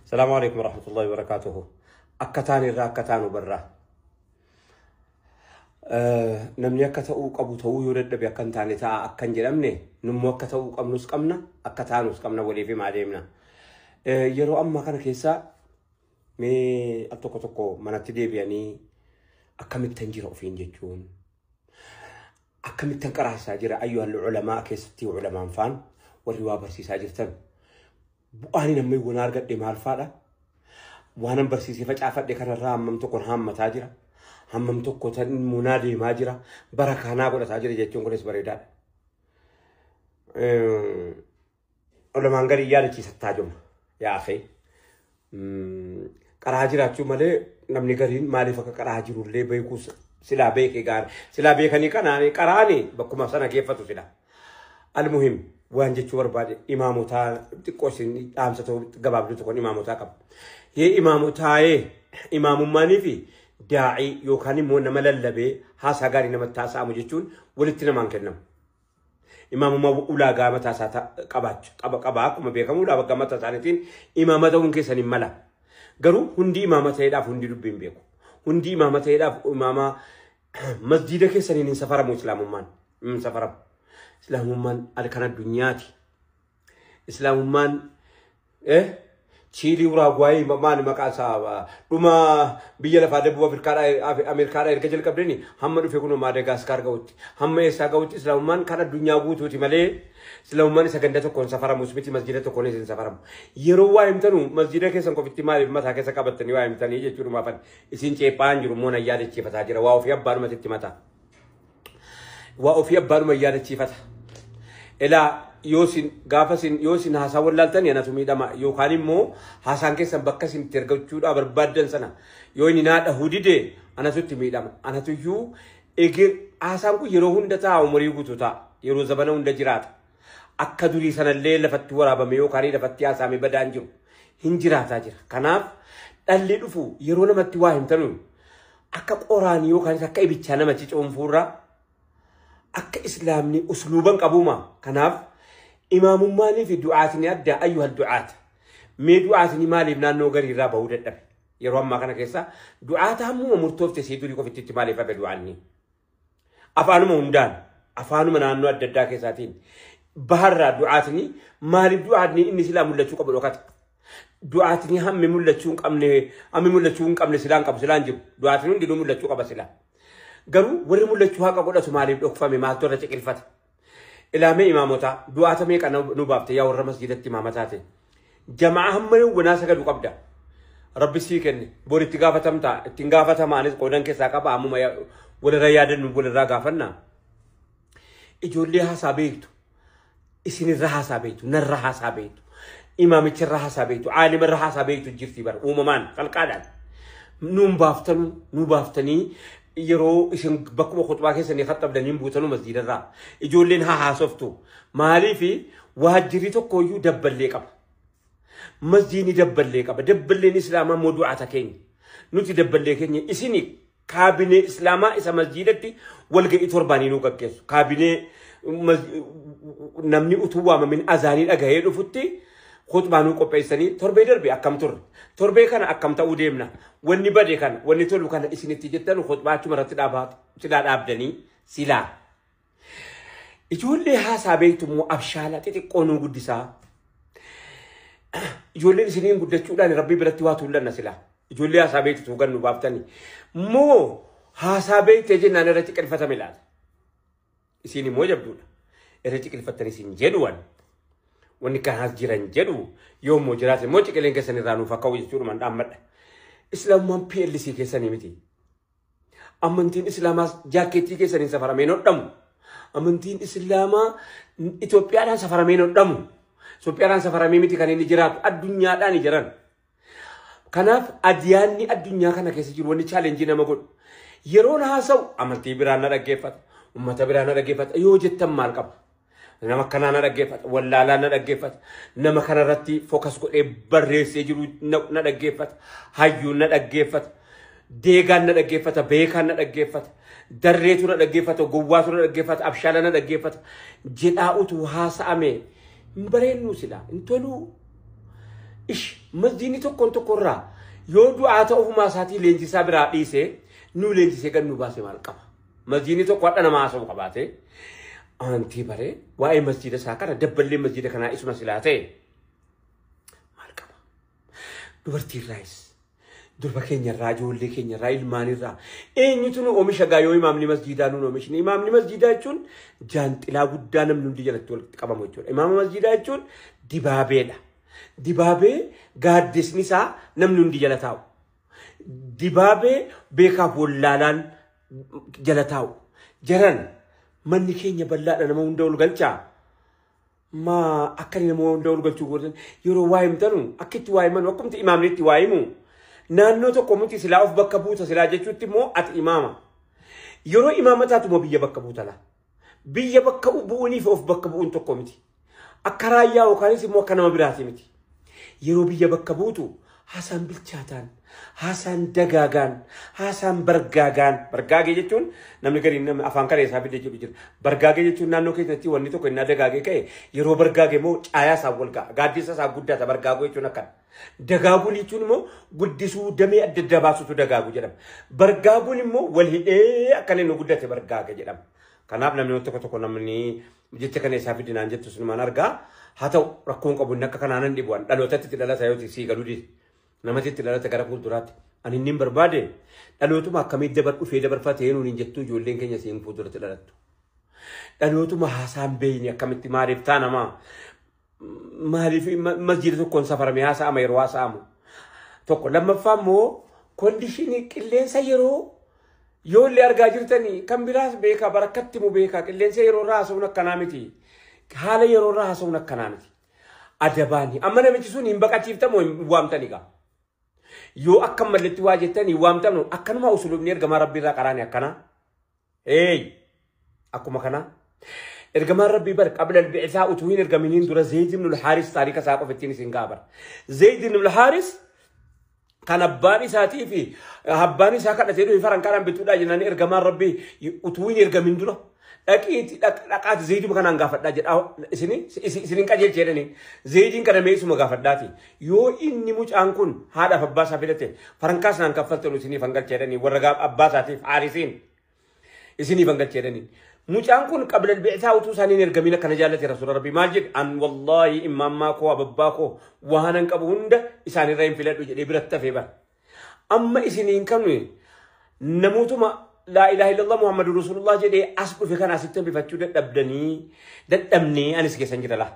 السلام عليكم ورحمة الله وبركاته. أكتاني را أكتانو برا. نمني أكتاو أبو تو يرد بيكنتاني تا أكن جلمني نمو أكتاو أمنوس كمنا أكتانوس كمنا ولي في معدمنا. يرو أما كان كيسا مي أتوكو توكو مناتدي بياني أكمل تنجر أوفين جتون. أكمل تنكره ساجر أيها العلماء كيستي علماء فان والروا برسي ساجرتن. بواني نمي ونار قد مال فادا وانا برسيسي فجأة فدي كان الرام ممتوكون هم تاجرة هم ممتوكو تن منادي ماجرة بركانا قد تاجرة جتون قد بريدات علماء غير ياركي ستاجم يا أخي كراجرة شو ماله نمني غيرين مالي فك كراجرو لي بيكوس سلا بيك إيجار سلا بيكني كناني كراني بكم سنة كيف تسلا المهم وان جتشور بعد إماموتا تقولين أمساتو جبابلو تكون إماموتا كم هي إماموتا إمام ماني في داعي يوكاني مون مللبي هاساغاري نمتاسا مجتشون ولتنا مانكنم إمام ما أولا قامة تاسا قباك وما بيكم أولا قامة تاسانتين إمامته ممكن سنين ملا قالوا هندي إمامته يداف هندي ربين بيكو هندي إمامته يداف إماما مسجدك سنين سفر مسلم من سفر إسلام من أركان الدنيا إسلام من تشيلي وراغواي ممان مكاسا لما بيجي لفاده بوا في أمريكا إركجل كبرني هم نروح يكونوا مادغاسكار كوت هم يسا كوت إسلام من كان الدنيا بوت وتملي إسلام من سكندته كون سفر مسبتي مسجده كون إنسان سفر يروى إمتنو مسجده كيسان كوفيتي مال ما ثاكي سكابتني وإمتني يجي تروح ما فن إسين شيء بانجرو مونا يادي شيء فتاجر وافيا بارو ما تتمتا وافيا بارو ما يادي شيء فتا إلا يوسين هاساول لالتني أنا تومي دما يوكاني مو هاسان كيسان بكاسين ترجعوا أبر بدن سنة يويني ناد هودي ده أنا تومي دما أنا تويو إيجي هاسان كو يروهون دتا عمري يقطوتا يرو زبانون دجرات أكدوري سنة الليل لفتورا بميو كاري لفتيا سامي بدانجو هنجرات أجر كناف اللي لفو يرونا متواهم تنو أكب أوراني يوكاني سكاي بيتشانا ما تيجي أمفورا أك إسلامني أسلوبا قبوما كناف إمام مالي في دعاتني أبدا أيها الدعاة مي دعاتني مالي بنا نوغري رابا ودد يروم ما كان كيسا دعاتها مو مرتوف تسيدو ليكو في التتمالي فبدو عني أفانو مهندان أفانو من أنو أددا كيساتين بحر دعاتني مالي دعاتني إني سلام الله تشوك بلوكات دعاتني هم ممولة تشوك أمي مولة تشوك أمني سلام قبل سلام جب دعاتني دي مولة تشوك بسلام قالوا وري مولة تشوك قبل أسمالي بلوكفا مما تورة تكلفت إلى ما إماموتا دعاء ميك أنا نبابت يا ور مسجد الإماماتي جماعة هم وناس قالوا قبدا ربي سيكني بوري تجافة ما نس قدان كساكا بامو ما ولا ريادن ولا راغافنا إجوليها سابيتو إسني رها سابيتو نرها سابيتو إمام الرها سابيتو عالم الرها سابيتو جرتي بر وممان فالقادة نوبافتني يرو إسم بكم خطبة كيسني خطب دنيم بوتنو مسجد الرا يجولين ها صفتو مالي في وهجريتو كويو دبل ليك أب مسجدني دبل ليك أب دبل لين إسلام موضوعات كين نوتي دبل ليك إني إسني كابينة إسلاما إسا مسجدتي والجي إتورباني نوكا كيس كابينة نمني أتوام من أزاني أجهيل وفتي خطبة نوكو بيسني تربي دربي أكم تربي كان أكم توديمنا وني بدي كان وني تلو كان إسني تيجتن وخطبة شو مرة تدابات أبدني سلا يقول لي حسابيتو مو أبشالة تتكونو قدسا يقول لي سنين قدسا لاني ربي برتواتو لنا سلا يقول لي حسابيتو توغنو بابتني مو حسابيتو جينا نرتك الفتة ميلاد إسيني مو جبدونا رتك الفتة نسين جدوان واني كان هاس جيران جدو يوم مجرات موجي كلين كساني رانو فاكاو يجور من دامت إسلام من PLC كساني متي أمنتين إسلام جاكيتي كساني سفرامينو دم أمنتين إسلام إثيوبيا سفرامينو دم إثيوبيا سفرامي متي كان نجرات الدنيا لا نجران كناف أدياني الدنيا كان كسجور واني challenge مقول يرون هاسو أمنتي برانا رجفت أمتا برانا رجفت يوجد تم مالكب nama kana na dhaggeeffat wallaala na dhaggeeffat nama kana irratti focus godhee barreessee jiru na dhaggeeffat hayyuu na dhaggeeffat deegaan na dhaggeeffata beekaan na dhaggeeffata darreetu na dhaggeeffata gowwaatu na dhaggeeffata abshaala na dhaggeeffata jedhaa utuu haasa'ame hin bareennu sila hin toluu masjiidni tokkoon tokkorraa yoo du'aa ta'uuf maasatii leenjisaa biraa dhiisee nu leenjisee kan nu baase maal qaba masjiidni tokko hadha nama haasa'u qabaate antii bare waa'ee masjiida isaa kana dabballee masjiida kanaa isuma silaa ta'e maal qaba dubartiirraayis durba keenyarraa ijoollee keenyarraa ilmaanirraa eenyutu nu oomisha gaa yoo imaamni masjiidaa nu oomishni imaamni masjiidaa jechuun jaanxilaa guddaa namni hundi jalatti walitti qabamu jechuudha imaama masjiidaa jechuun dibaabeedha dibaabee gaaddisni isaa namni hundi jala taa'u dibaabee beekaaf wallaalaan jala taa'u jaran manni keenya bal'aadha nama hunda ol galchaa ma akkani nama hunda ol galchuu godhan yeroo waa himtanu akkitti waa himanu akkumti imaamni itti waa himu naannoo tokko muti silaa of bakka buuta silaa jechuutti immoo ati imaama yeroo imaama taatuma biyya bakka buuta la biyya bakka bu'uuniif of bakka bu'uun tokko miti akka raayyaa yookaanis immoo akka nama biraati miti yeroo biyya bakka buutu haasaan bilchaataan haasaan dagaagaan haasaan bargaagee jechuun namni gari afaan karee isaa fidee jedhu jira bargaagee jechuun naannoo keessatti wanni tokko innaa dagaagee ka'e yeroo bargaagee immoo caayaa isaa wal ga'a gaaddisa isaa guddaata bargaaguu jechuun akkana dagaaguun jechuun immoo guddisuu damee adda adda baasutu dagaagu jedhama bargaaguun immoo wal hidhee akkana inni guddate bargaage jedhama kanaaf namni tokko namni jecha kana isaa fidinaan jettu sunumaan argaa haa ta'u rakkoon qabu inni akka kanaanan dhibu'an dhalootatti itti dhalata yoo sii galuu dide namatti itti dhalata gara fuulduraatti ani inni barbaade dhalootuma akkamii dhufee dabarfatee nuun hin jettu ijoolleen keenya siin fuulduratti dhalattu dhalootuma haasaan beeyni akkamitti maaliif taanamaa maaliif masjiida tokkoon safarame haasa'ama yeroo haasa'amu tokko lammaffaa immoo koondishinii qilleensa yeroo yoo illee argaa jirtanii kan biraas beekaa barakkatti mu beekaa qilleensa yeroo irraa haasa'uun akkanaa miti haala yeroo irraa haasa'uun akkanaa miti adabaani amma namichi sun hin baqachiiftamu hin waamtanii gaa yoo akka malletti waa jettanii waamtamnu akkanuma usulubni ergamaa rabbii irraa qaraani akkana akkuma kana ergamaa rabbii bar qabla al-bi'saa utuu hin ergaminiin dura Zayd ibn al-Haris taarika isaa qofattiin isin gaabar Zayd ibn al-Haris kan abbaan isaatii fi abbaan isaa kadhatee dhufe faran kanaan bituudha jennaan ergamaa rabbii utuu hin ergamin dura dhaqiiti dhaqaati Zayd kanaan gaafadhaa jedha isinin qajeelche jedhanii Zaydin kana meesuma gaafadhaati yoo inni mucaan kun haadhaaf abbaa isaa filate farankaas naan kaffaltanu isiniif hangalche jedhanii warra abbaa isaatiif Harisiin isiniif hangalche jedhanii mucaan kun qabla al-bi'saa utuu isaaniin ergamina kana jaallate rasuula rabbii maal jedhe an wallaahi imaammaa koo ababbaa koo waanan qabu hunda isaanirra hin filadhu jedhee biratti hafee bara amma isiniin kanu namootuma لا إله إلا الله محمد رسول الله جدي أسبب في كنا ستة بفتشو دبني أنا سكي سنجد الله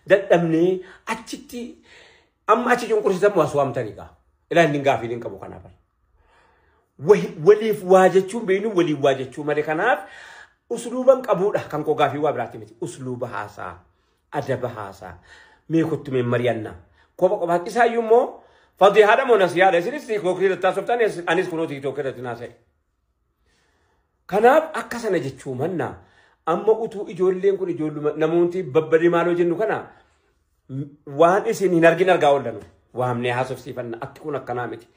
دبني أشتي أم أشتي يوم كرسي تبغى سوام تانيكا إلا هنينغا في لينكا بكنا بر ولي واجد شو بينو ولي واجد شو مري كناف أسلوبهم كابودا كان كوغا في وابراتي متي أسلوب هاسا أدب هاسا ميكوت من مريانا كوبا كيسا يومو فضي هذا مناسيا لسه كوكري تاسوبتاني أنيس كنوتي توكرة تناسي kanaaf akka sana jechuu manna amma utuu ijoolleen kun ijoolluma namoonni babbadii maaloo jennu kana waan isin hin argin argaa ollanu waamnee haasofsiifanna akki kun akkanaa miti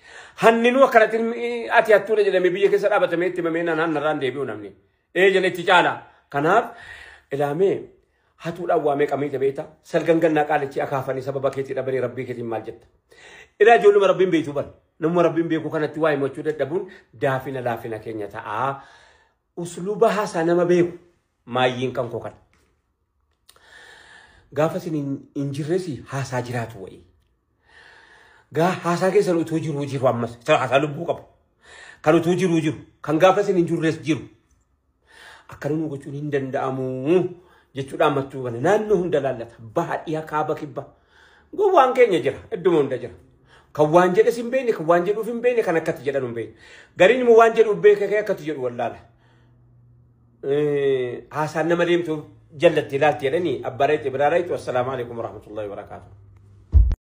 hanninu akkanatti ati hattuudha jedhame biyya keessa dhaabatamee itti mamee narraan deebi'u namni jala itti caala kanaaf ilaamee hatuudhaan waamee qamiite beeta salgangannaa qaalichi akaafanii sababa keetii dhabanii rabbii keetiin maal jetta ilaa ijoolluma rabbiin beektuu bara namuma rabbiin beekuu kanatti waa himachuu dadhabuun daafina laafina keenya ta'aa usluba haasaa nama beeku maayyiin kan koo kana gaafa isin hin jirresi haasaa jiraatu wayii haasaa keessan utuu jiru ammas haasaa lubbuu qabu kan utuu jiru kan gaafa isin hin jirres jiru akkanuma gochuun hin danda'amu jechuudhaan mattuu kana naannoo hunda laallata baha dhiyaa kaaba kibba gowwaan keenya jira idduma hunda jira kan waan jedhes hin beekne kan waan jedhuuf hin beekne kan akkatti jedhan hin beekne gariin immoo waan jedhuuf beekee akkatti jedhu wallaala haasaan nama deemtu jallatti ilaalti jedhanii abbareetti biraareetti wassalamu alaikum warahmatullahi wabarakatuh